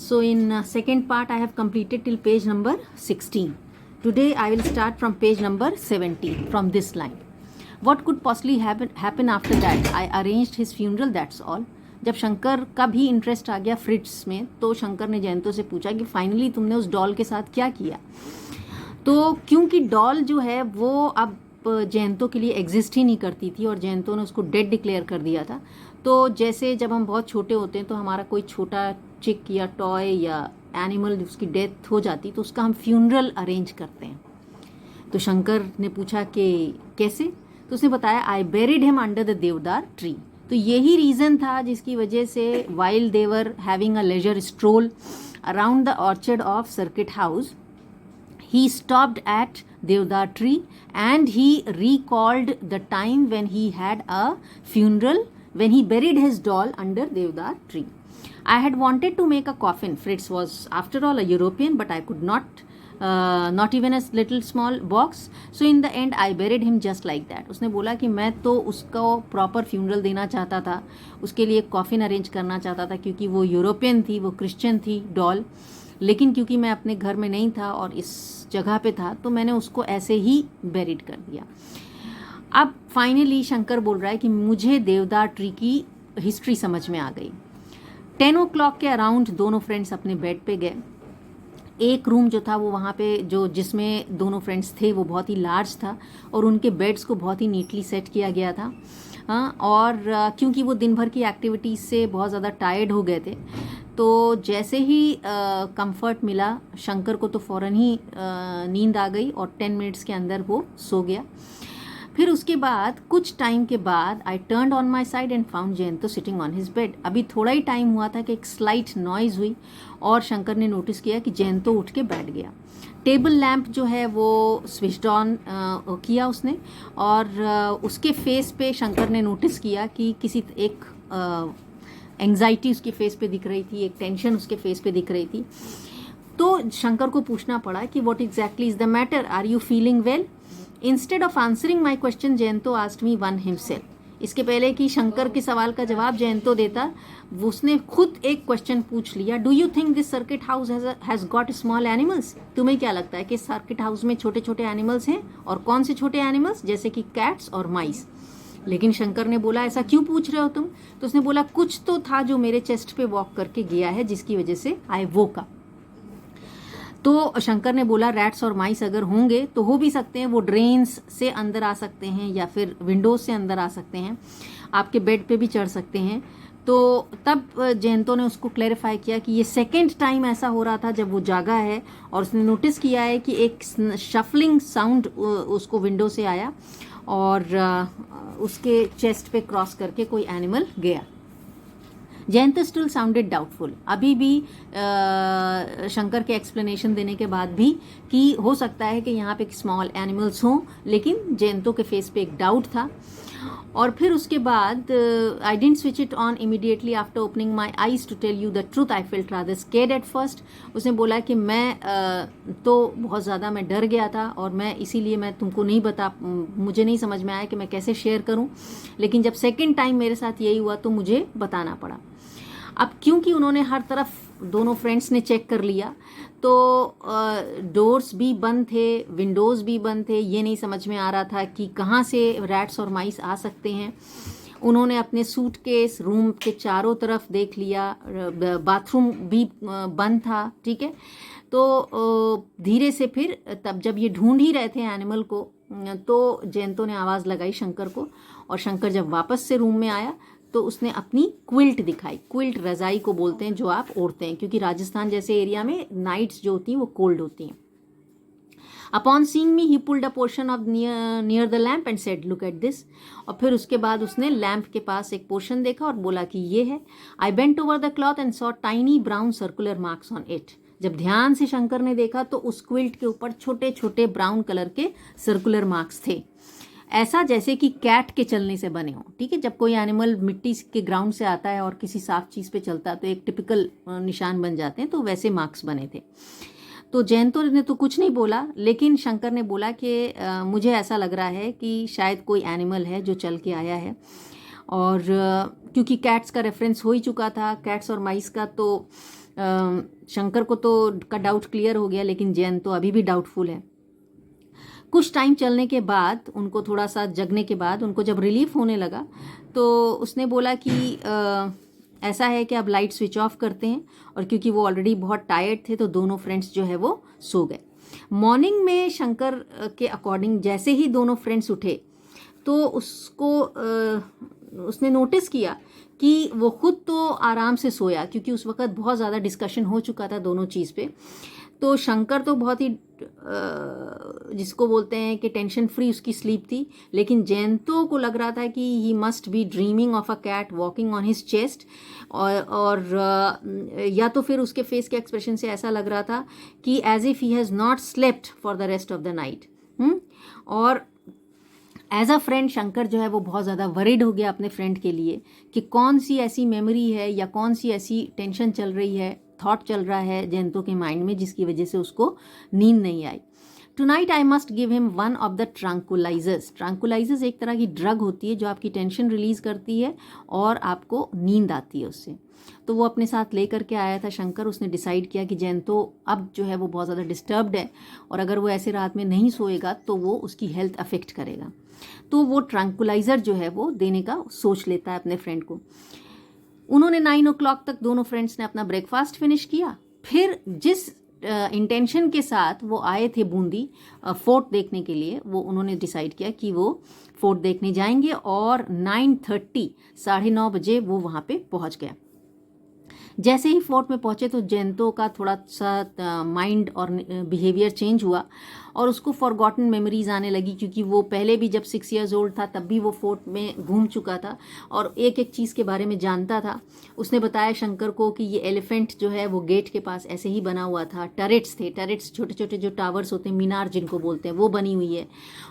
So in second part I have completed till page number 16. Today I will start from page number 17 from this line. What could possibly happen after that? I arranged his funeral, that's all. जब शंकर का भी interest आ गया फ्रिट्स में तो शंकर ने जयंतो से पूछा कि फाइनली तुमने उस डॉल के साथ क्या किया. तो क्योंकि डॉल जो है वो अब जयंतो के लिए एग्जिस्ट ही नहीं करती थी और जयंतो ने उसको डेड डिक्लेयर कर दिया था. तो जैसे जब हम बहुत छोटे होते हैं तो हमारा कोई छोटा चिक या टॉय या एनिमल उसकी डेथ हो जाती तो उसका हम फ्यूनरल अरेंज करते हैं. तो शंकर ने पूछा कि कैसे, तो उसने बताया I buried him under the deodar tree. तो यही रीज़न था जिसकी वजह से वाइल देवर having a leisure stroll around the orchard of circuit house he stopped at Devdar tree and he recalled the time when he had a funeral, when he buried his doll under Devdar tree. I had wanted to make a coffin. Fritz was after all a European, but I could not even a little small box. So in the end I buried him just like that. उसने बोला कि मैं तो उसको proper funeral देना चाहता था, उसके लिए कॉफिन अरेंज करना चाहता था क्योंकि वो यूरोपियन थी, वो क्रिश्चियन थी डॉल, लेकिन क्योंकि मैं अपने घर में नहीं था और इस जगह पे था तो मैंने उसको ऐसे ही बेरिड कर दिया. अब फाइनली शंकर बोल रहा है कि मुझे देवदार ट्री की हिस्ट्री समझ में आ गई. 10 o'clock के अराउंड दोनों फ्रेंड्स अपने बेड पे गए. एक रूम जो था वो वहाँ पे जो जिसमें दोनों फ्रेंड्स थे वो बहुत ही लार्ज था और उनके बेड्स को बहुत ही नीटली सेट किया गया था. और क्योंकि वो दिन भर की एक्टिविटीज़ से बहुत ज़्यादा टायर्ड हो गए थे तो जैसे ही कंफर्ट मिला शंकर को तो फ़ौरन ही नींद आ गई और 10 मिनट्स के अंदर वो सो गया. फिर उसके बाद कुछ टाइम के बाद I turned on my side and found Jayanto sitting on his bed. अभी थोड़ा ही टाइम हुआ था कि एक स्लाइट नॉइज़ हुई और शंकर ने नोटिस किया कि जयंतो उठ के बैठ गया. टेबल लैम्प जो है वो स्विच्ड ऑन किया उसने और उसके फेस पे शंकर ने नोटिस किया कि किसी एक एंग्जाइटी उसके फेस पे दिख रही थी, एक टेंशन उसके फेस पे दिख रही थी. तो शंकर को पूछना पड़ा कि what exactly is the matter, are you feeling well. Instead of answering my question Jayanto asked me one himself. इसके पहले कि शंकर के सवाल का जवाब जयंतो देता उसने खुद एक क्वेश्चन पूछ लिया. Do you think this circuit house has got small animals. तुम्हें क्या लगता है कि सर्किट हाउस में छोटे छोटे एनिमल्स हैं और कौन से छोटे एनिमल्स, जैसे कि कैट्स और माइस. लेकिन शंकर ने बोला ऐसा क्यों पूछ रहे हो तुम. तो उसने बोला कुछ तो था जो मेरे चेस्ट पे वॉक करके गया है जिसकी वजह से आई वोक अप. तो शंकर ने बोला रैट्स और माइस अगर होंगे तो हो भी सकते हैं, वो ड्रेन्स से अंदर आ सकते हैं या फिर विंडोज से अंदर आ सकते हैं, आपके बेड पे भी चढ़ सकते हैं. तो तब जयंतो ने उसको क्लैरिफाई किया कि ये सेकंड टाइम ऐसा हो रहा था जब वो जागा है और उसने नोटिस किया है कि एक शफलिंग साउंड उसको विंडो से आया और उसके चेस्ट पे क्रॉस करके कोई एनिमल गया. Jayanto still sounded doubtful. अभी भी शंकर के एक्सप्लेनेशन देने के बाद भी कि हो सकता है कि यहाँ पे स्मॉल एनिमल्स हों, लेकिन जयंतो के फेस पे एक डाउट था. और फिर उसके बाद I didn't switch it on immediately after opening my eyes to tell you the truth. I felt rather scared at first. उसने बोला कि मैं तो बहुत ज़्यादा मैं डर गया था और मैं इसीलिए मैं तुमको नहीं मुझे नहीं समझ में आया कि मैं कैसे शेयर करूं, लेकिन जब सेकंड टाइम मेरे साथ यही हुआ तो मुझे बताना पड़ा. अब क्योंकि उन्होंने हर तरफ दोनों फ्रेंड्स ने चेक कर लिया तो डोर्स भी बंद थे, विंडोज़ भी बंद थे, ये नहीं समझ में आ रहा था कि कहाँ से रैट्स और माइस आ सकते हैं. उन्होंने अपने सूटकेस रूम के चारों तरफ देख लिया, बाथरूम भी बंद था, ठीक है. तो धीरे से फिर तब जब ये ढूंढ ही रहे थे एनिमल को तो जयंतो ने आवाज़ लगाई शंकर को और शंकर जब वापस से रूम में आया तो उसने अपनी क्विल्ट दिखाई. क्विल्ट रज़ाई को बोलते हैं जो आप ओढ़ते हैं क्योंकि राजस्थान जैसे एरिया में नाइट्स जो होती हैं वो कोल्ड होती हैं. Upon seeing me he pulled a portion of near the lamp and said look at this. और फिर उसके बाद उसने लैम्प के पास एक पोर्शन देखा और बोला कि ये है. I bent over the cloth and saw tiny brown circular marks on it. जब ध्यान से शंकर ने देखा तो उस क्विल्ट के ऊपर छोटे छोटे ब्राउन कलर के सर्कुलर मार्क्स थे, ऐसा जैसे कि कैट के चलने से बने हों. ठीक है, जब कोई एनिमल मिट्टी के ग्राउंड से आता है और किसी साफ चीज़ पे चलता है तो एक टिपिकल निशान बन जाते हैं, तो वैसे मार्क्स बने थे. तो जयंतो ने तो कुछ नहीं बोला, लेकिन शंकर ने बोला कि मुझे ऐसा लग रहा है कि शायद कोई एनिमल है जो चल के आया है और क्योंकि कैट्स का रेफरेंस हो ही चुका था, कैट्स और माइस का, तो शंकर को तो का डाउट क्लियर हो गया, लेकिन जैन तो अभी भी डाउटफुल है। कुछ टाइम चलने के बाद, उनको थोड़ा सा जगने के बाद, उनको जब रिलीफ होने लगा तो उसने बोला कि ऐसा है कि अब लाइट स्विच ऑफ करते हैं, और क्योंकि वो ऑलरेडी बहुत टायर्ड थे तो दोनों फ्रेंड्स जो है वो सो गए। मॉर्निंग में शंकर के अकॉर्डिंग जैसे ही दोनों फ्रेंड्स उठे तो उसने नोटिस किया कि वो खुद तो आराम से सोया, क्योंकि उस वक्त बहुत ज़्यादा डिस्कशन हो चुका था दोनों चीज़ पे। तो शंकर तो बहुत ही जिसको बोलते हैं कि टेंशन फ्री उसकी स्लीप थी, लेकिन जयंतो को लग रहा था कि he must be dreaming of a cat walking on his chest, और या तो फिर उसके फेस के एक्सप्रेशन से ऐसा लग रहा था कि as if he has not slept for the rest of the night. और एज अ फ्रेंड शंकर जो है वो बहुत ज़्यादा वरीड हो गया अपने फ्रेंड के लिए कि कौन सी ऐसी मेमोरी है या कौन सी ऐसी टेंशन चल रही है, थॉट चल रहा है जयंतो के माइंड में, जिसकी वजह से उसको नींद नहीं आई। Tonight I must give him one of the tranquillisers. Tranquillisers एक तरह की ड्रग होती है जो आपकी टेंशन रिलीज करती है और आपको नींद आती है उससे। तो वो अपने साथ लेकर के आया था शंकर। उसने डिसाइड किया कि जयंतो अब जो है वो बहुत ज़्यादा डिस्टर्ब्ड है, और अगर वो ऐसे रात में नहीं सोएगा तो वो उसकी हेल्थ अफेक्ट करेगा। तो वो ट्रैंकुलाइजर जो है वो देने का सोच लेता है अपने फ्रेंड को। उन्होंने 9 o'clock तक दोनों फ्रेंड्स ने अपना ब्रेकफास्ट फिनिश किया। फिर जिस इंटेंशन के साथ वो आए थे बूंदी फोर्ट देखने के लिए, वो उन्होंने डिसाइड किया कि वो फोर्ट देखने जाएंगे, और 9:30 9:30 बजे वो वहाँ पे पहुँच गया। जैसे ही फोर्ट में पहुँचे तो जयंतो का थोड़ा सा माइंड और बिहेवियर चेंज हुआ, और उसको फॉरगॉटन मेमोरीज आने लगी, क्योंकि वो पहले भी जब 6 years old था तब भी वो फोर्ट में घूम चुका था और एक एक चीज़ के बारे में जानता था। उसने बताया शंकर को कि ये एलिफेंट जो है वो गेट के पास ऐसे ही बना हुआ था, टरेट्स थे, टरेट्स छोटे छोटे जो टावर्स होते हैं, मीनार जिनको बोलते हैं, वो बनी हुई है।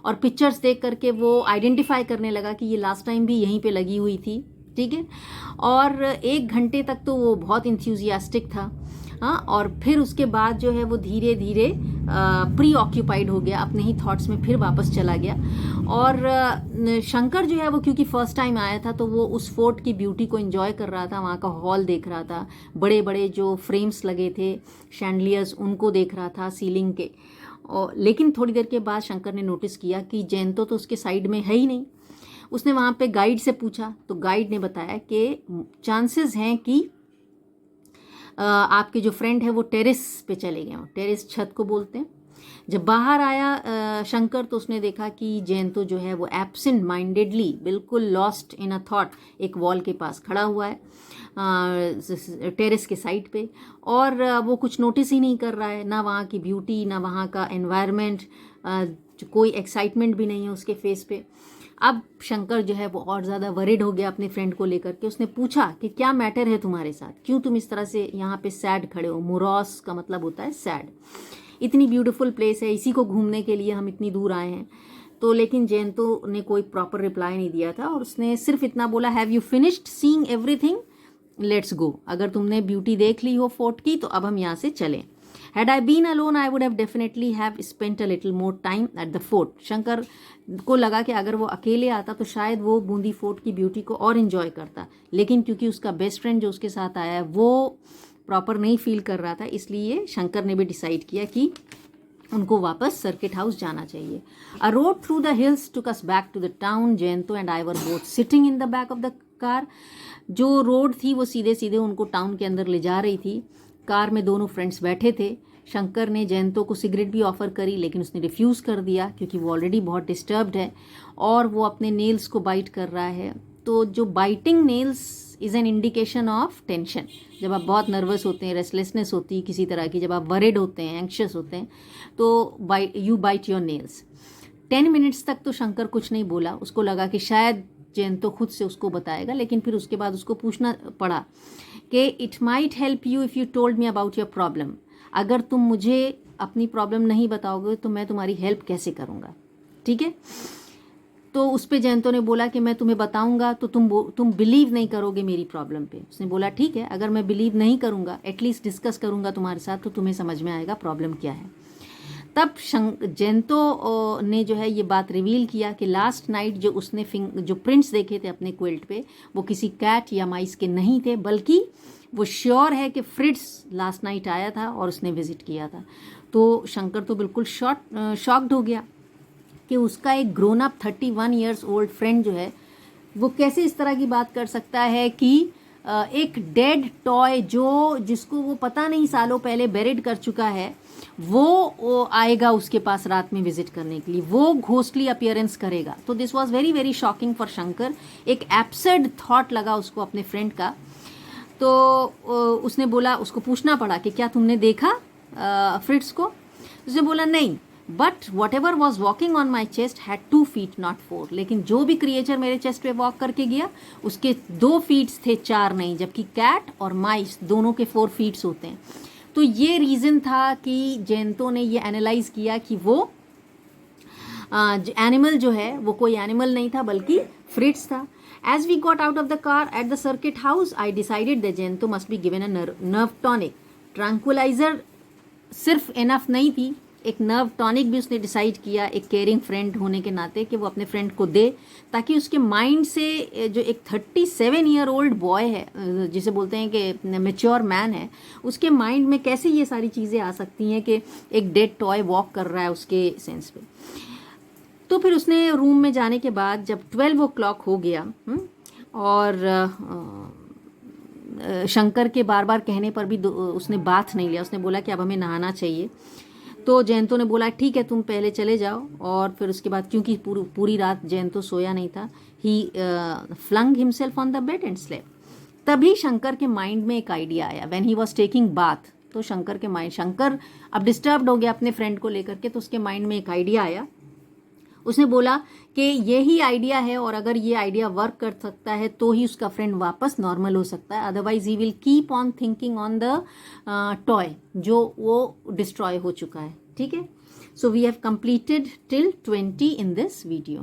और पिक्चर्स देख करके वो आइडेंटिफाई करने लगा कि ये लास्ट टाइम भी यहीं पर लगी हुई थी, ठीक है। और 1 घंटे तक तो वो बहुत इंथ्यूजियास्टिक था, हाँ। और फिर उसके बाद जो है वो धीरे धीरे प्री ऑक्यूपाइड हो गया, अपने ही थॉट्स में फिर वापस चला गया। और शंकर जो है वो क्योंकि फर्स्ट टाइम आया था तो वो उस फोर्ट की ब्यूटी को एंजॉय कर रहा था, वहाँ का हॉल देख रहा था, बड़े बड़े जो फ्रेम्स लगे थे शैंडलियर्स उनको देख रहा था सीलिंग के। और लेकिन थोड़ी देर के बाद शंकर ने नोटिस किया कि जयंतो तो उसके साइड में है ही नहीं। उसने वहाँ पे गाइड से पूछा तो गाइड ने बताया कि चांसेस हैं कि आपके जो फ्रेंड है वो टेरेस पे चले गए हों, टेरेस छत को बोलते हैं। जब बाहर आया शंकर तो उसने देखा कि जयंतो जो है वो एब्सेंट माइंडेडली, बिल्कुल लॉस्ट इन अ थॉट, एक वॉल के पास खड़ा हुआ है टेरेस के साइड पे, और वो कुछ नोटिस ही नहीं कर रहा है, ना वहाँ की ब्यूटी, ना वहाँ का एनवायरनमेंट, कोई एक्साइटमेंट भी नहीं है उसके फेस पे। अब शंकर जो है वो और ज़्यादा वरीड हो गया अपने फ्रेंड को लेकर के। उसने पूछा कि क्या मैटर है तुम्हारे साथ, क्यों तुम इस तरह से यहाँ पे सैड खड़े हो। मोरॉस का मतलब होता है सैड। इतनी ब्यूटीफुल प्लेस है, इसी को घूमने के लिए हम इतनी दूर आए हैं। तो लेकिन जयंतो ने कोई प्रॉपर रिप्लाई नहीं दिया था, और उसने सिर्फ इतना बोला, have you finished seeing everything, let's go. अगर तुमने ब्यूटी देख ली हो फोर्ट की तो अब हम यहाँ से चलें। Had I been alone, I would have definitely have spent a little more time at the fort. Shankar को लगा कि अगर वो अकेले आता तो शायद वो बूंदी फोर्ट की ब्यूटी को और इन्जॉय करता, लेकिन क्योंकि उसका बेस्ट फ्रेंड जो उसके साथ आया है वो प्रॉपर नहीं फील कर रहा था, इसलिए शंकर ने भी डिसाइड किया कि उनको वापस सर्किट हाउस जाना चाहिए। A road through the hills took us back to the town. Jayanto and I were both sitting in the back of the car. जो रोड थी वो सीधे सीधे उनको टाउन के अंदर ले जा रही थी। कार में दोनों फ्रेंड्स बैठे थे। शंकर ने जयंतो को सिगरेट भी ऑफर करी, लेकिन उसने रिफ्यूज़ कर दिया क्योंकि वो ऑलरेडी बहुत डिस्टर्ब्ड है और वो अपने नेल्स को बाइट कर रहा है। तो जो biting nails is an indication of tension. जब आप बहुत नर्वस होते हैं, रेस्टलेसनेस होती है किसी तरह की, जब आप वरिड होते हैं, एंक्शस होते हैं, तो you bite your nails. 10 minutes तक तो शंकर कुछ नहीं बोला। उसको लगा कि शायद जयंतो खुद से उसको बताएगा, लेकिन फिर उसके बाद उसको पूछना पड़ा कि it might help you if you told me about your problem. अगर तुम मुझे अपनी प्रॉब्लम नहीं बताओगे तो मैं तुम्हारी हेल्प कैसे करूँगा, ठीक है। तो उस पे जयंतो ने बोला कि मैं तुम्हें बताऊंगा तो तुम बिलीव नहीं करोगे मेरी प्रॉब्लम पे। उसने बोला ठीक है, अगर मैं बिलीव नहीं करूँगा, एटलीस्ट डिस्कस करूँगा तुम्हारे साथ, तो तुम्हें समझ में आएगा प्रॉब्लम क्या है। तब जेंतो ने जो है ये बात रिवील किया कि लास्ट नाइट जो उसने जो प्रिंट्स देखे थे अपने क्विल्ट पे वो किसी कैट या माइस के नहीं थे, बल्कि वो श्योर है कि फ्रिट्स लास्ट नाइट आया था और उसने विजिट किया था। तो शंकर तो बिल्कुल शॉक्ड हो गया कि उसका एक grown up 31 years old friend जो है वो कैसे इस तरह की बात कर सकता है कि एक डेड टॉय जिसको वो पता नहीं सालों पहले बेरिड कर चुका है वो आएगा उसके पास रात में विजिट करने के लिए, वो घोस्टली अपीयरेंस करेगा। तो this was very very shocking for Shankar. एक एब्सर्ड थॉट लगा उसको अपने फ्रेंड का। तो उसने बोला, उसको पूछना पड़ा कि क्या तुमने देखा फ्रिट्स को? उसने बोला नहीं, but what ever was walking on my chest had 2 feet not 4। लेकिन जो भी क्रिएचर मेरे चेस्ट पे वॉक करके गया उसके 2 feet थे, 4 नहीं, जबकि कैट और माइस दोनों के 4 feet होते हैं। तो ये रीज़न था कि जेंतो ने ये एनालाइज किया कि वो एनिमल जो है वो कोई एनिमल नहीं था बल्कि फ्रिट्स था। As we got out of the car at the circuit house, I decided that Jento must be given a nerve tonic. Tranquilizer सिर्फ इनफ नहीं थी, एक नर्व टॉनिक भी उसने डिसाइड किया एक केयरिंग फ्रेंड होने के नाते कि वो अपने फ्रेंड को दे, ताकि उसके माइंड से जो एक 37 ईयर ओल्ड बॉय है जिसे बोलते हैं कि मैच्योर मैन है, उसके माइंड में कैसे ये सारी चीज़ें आ सकती हैं कि एक डेड टॉय वॉक कर रहा है उसके सेंस पे। तो फिर उसने रूम में जाने के बाद जब 12 o'clock हो गया और शंकर के बार बार कहने पर भी उसने बाथ नहीं लिया, उसने बोला कि अब हमें नहाना चाहिए। तो जेंतो ने बोला ठीक है तुम पहले चले जाओ, और फिर उसके बाद क्योंकि पूरी रात जेंतो सोया नहीं था, he flung himself on the bed and slept. तभी शंकर के माइंड में एक आइडिया आया when he was taking bath. तो शंकर अब डिस्टर्ब्ड हो गया अपने फ्रेंड को लेकर के, तो उसके माइंड में एक आइडिया आया। उसने बोला कि यही आइडिया है और अगर ये आइडिया वर्क कर सकता है तो ही उसका फ्रेंड वापस नॉर्मल हो सकता है, otherwise he will keep on thinking on the toy जो वो डिस्ट्रॉय हो चुका है। ठीक है, so we have completed till 20 in this video.